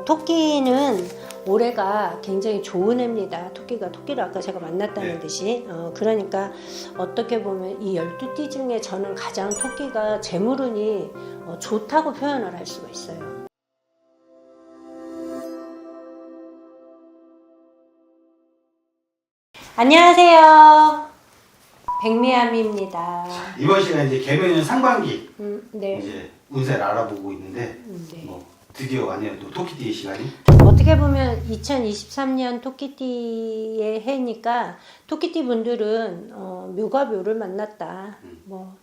토끼는 올해가 굉장히 좋은 해입니다. 토끼를 아까 제가 만났다는 듯이 그러니까 어떻게 보면 이 12띠 중에 저는 가장 토끼가 재물운이 좋다고 표현을 할 수가 있어요. 안녕하세요. 백미암입니다. 이번 시간에 이제 개묘년 상반기 네. 이제 운세를 알아보고 있는데 네. 뭐 드디어 왔네요. 또 토끼띠 시간이. 어떻게 보면 2023년 토끼띠의 해니까 토끼띠 분들은 묘가 묘를 만났다. 뭐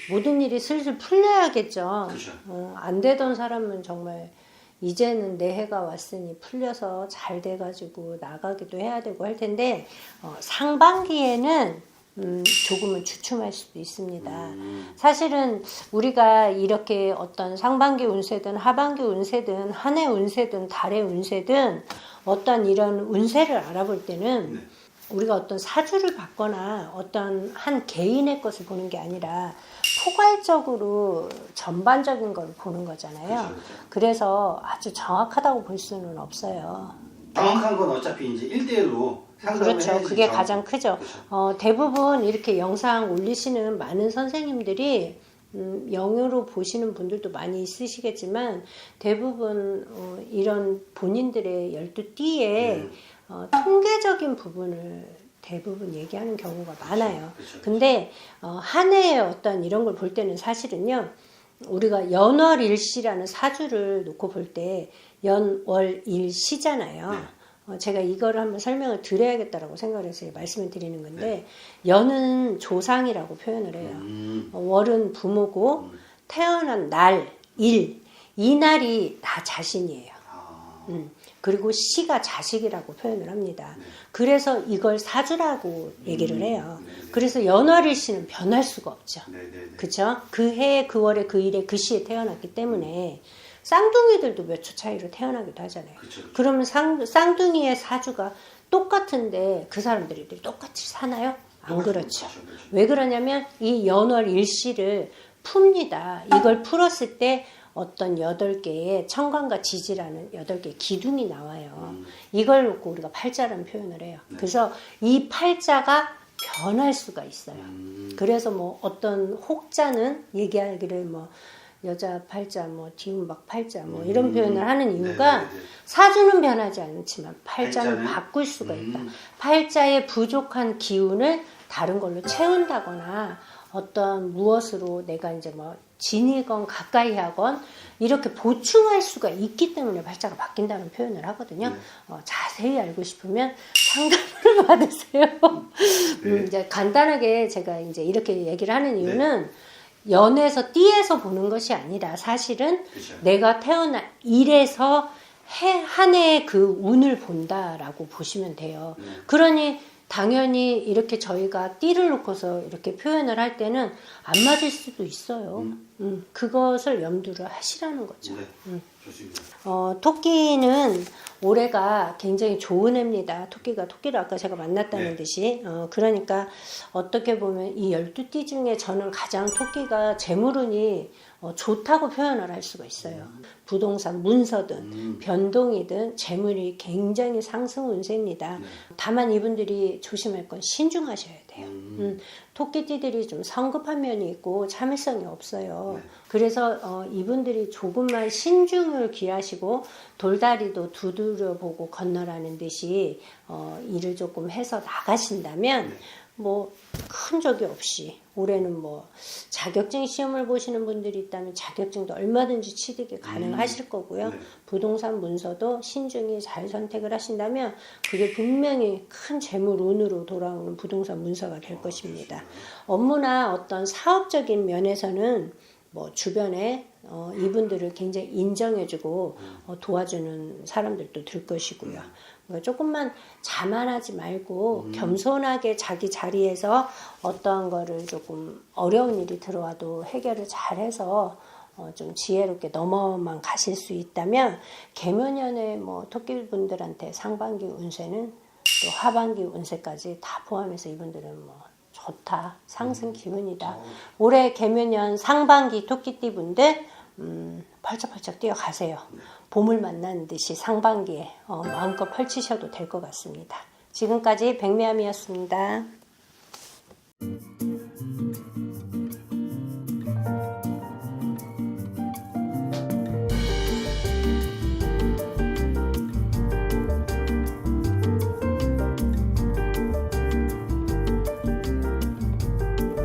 모든 일이 슬슬 풀려야겠죠. 그렇죠. 안 되던 사람은 정말 이제는 내 해가 왔으니 풀려서 잘 돼가지고 나가기도 해야 되고 할 텐데 상반기에는 조금은 주춤할 수도 있습니다. 사실은 우리가 이렇게 어떤 상반기 운세든 하반기 운세든 한 해 운세든 달의 운세든 어떤 이런 운세를 알아볼 때는 우리가 어떤 사주를 받거나 어떤 한 개인의 것을 보는 게 아니라 포괄적으로 전반적인 걸 보는 거잖아요. 그렇죠. 그래서 아주 정확하다고 볼 수는 없어요. 정확한 건 어차피 이제 1대1로 상담을 그렇죠. 해야지 그게 가장 크죠. 그렇죠. 대부분 이렇게 영상 올리시는 많은 선생님들이 영어로 보시는 분들도 많이 있으시겠지만 대부분 이런 본인들의 12띠의 통계적인 부분을 대부분 얘기하는 경우가 많아요. 그렇죠. 근데 한 해의 어떤 이런 걸 볼 때는 사실은요. 우리가 연월일시라는 사주를 놓고 볼 때 연월일시잖아요. 제가 이거를 한번 설명을 드려야겠다라고 생각을 해서 말씀을 드리는 건데 연은 조상이라고 표현을 해요. 월은 부모고 태어난 날, 일, 이 날이 다 자신이에요. 그리고 시가 자식이라고 표현을 합니다. 그래서 이걸 사주라고 얘기를 해요. 그래서 연월일시는 변할 수가 없죠. 그렇죠? 그 해에 그 월에 그 일에 그 시에 태어났기 때문에 쌍둥이들도 몇 초 차이로 태어나기도 하잖아요. 그쵸. 그러면 쌍둥이의 사주가 똑같은데 그 사람들이 똑같이 사나요? 안 그렇죠. 그렇죠. 왜 그러냐면 이 연월일시를 풉니다. 이걸 풀었을 때 어떤 8개의 천간과 지지라는 8개의 기둥이 나와요. 이걸 놓고 우리가 팔자라는 표현을 해요. 그래서 이 팔자가 변할 수가 있어요. 그래서 뭐 어떤 혹자는 얘기하기를 뭐 여자 팔자, 뭐 디움박 팔자, 뭐 이런 표현을 하는 이유가 사주는 변하지 않지만 팔자는 바꿀 수가 있다. 팔자의 부족한 기운을 다른 걸로 채운다거나 어떤 무엇으로 내가 이제 뭐 진이건 가까이 하건 이렇게 보충할 수가 있기 때문에 팔자가 바뀐다는 표현을 하거든요. 자세히 알고 싶으면 상담을 받으세요. 이제 간단하게 제가 이제 이렇게 얘기를 하는 이유는 연에서 띠에서 보는 것이 아니라 사실은 그렇죠. 내가 태어난 일에서 한 해의 그 운을 본다라고 보시면 돼요. 그러니 당연히 이렇게 저희가 띠를 놓고서 이렇게 표현을 할 때는 안 맞을 수도 있어요. 그것을 염두를 하시라는 거죠. 좋습니다. 토끼는 올해가 굉장히 좋은 해입니다. 토끼를 아까 제가 만났다는 듯이 그러니까 어떻게 보면 이 12띠 중에 저는 가장 토끼가 재물운이 좋다고 표현을 할 수가 있어요. 부동산, 문서든 변동이든 재물이 굉장히 상승 운세입니다. 다만 이분들이 조심할 건 신중하셔야 돼요. 토끼띠들이 좀 성급한 면이 있고 참을성이 없어요. 그래서 이분들이 조금만 신중을 기하시고 돌다리도 두드려보고 건너라는 듯이 일을 조금 해서 나가신다면 뭐 큰 적이 없이 올해는 뭐 자격증 시험을 보시는 분들이 있다면 자격증도 얼마든지 취득이 가능하실 거고요. 부동산 문서도 신중히 잘 선택을 하신다면 그게 분명히 큰 재물운으로 돌아오는 부동산 문서가 될 것입니다. 업무나 어떤 사업적인 면에서는 뭐 주변에 이분들을 굉장히 인정해주고 도와주는 사람들도 들 것이고요. 그러니까 조금만 자만하지 말고 겸손하게 자기 자리에서 어떠한 거를 조금 어려운 일이 들어와도 해결을 잘해서 좀 지혜롭게 넘어만 가실 수 있다면 개묘년의 뭐 토끼분들한테 상반기 운세는 또 하반기 운세까지 다 포함해서 이분들은 뭐 좋다, 상승 기운이다. 올해 개묘년 상반기 토끼띠 분들 펄쩍펄쩍 뛰어가세요. 봄을 만나는 듯이 상반기에 마음껏 펼치셔도 될 것 같습니다. 지금까지 백미암이었습니다.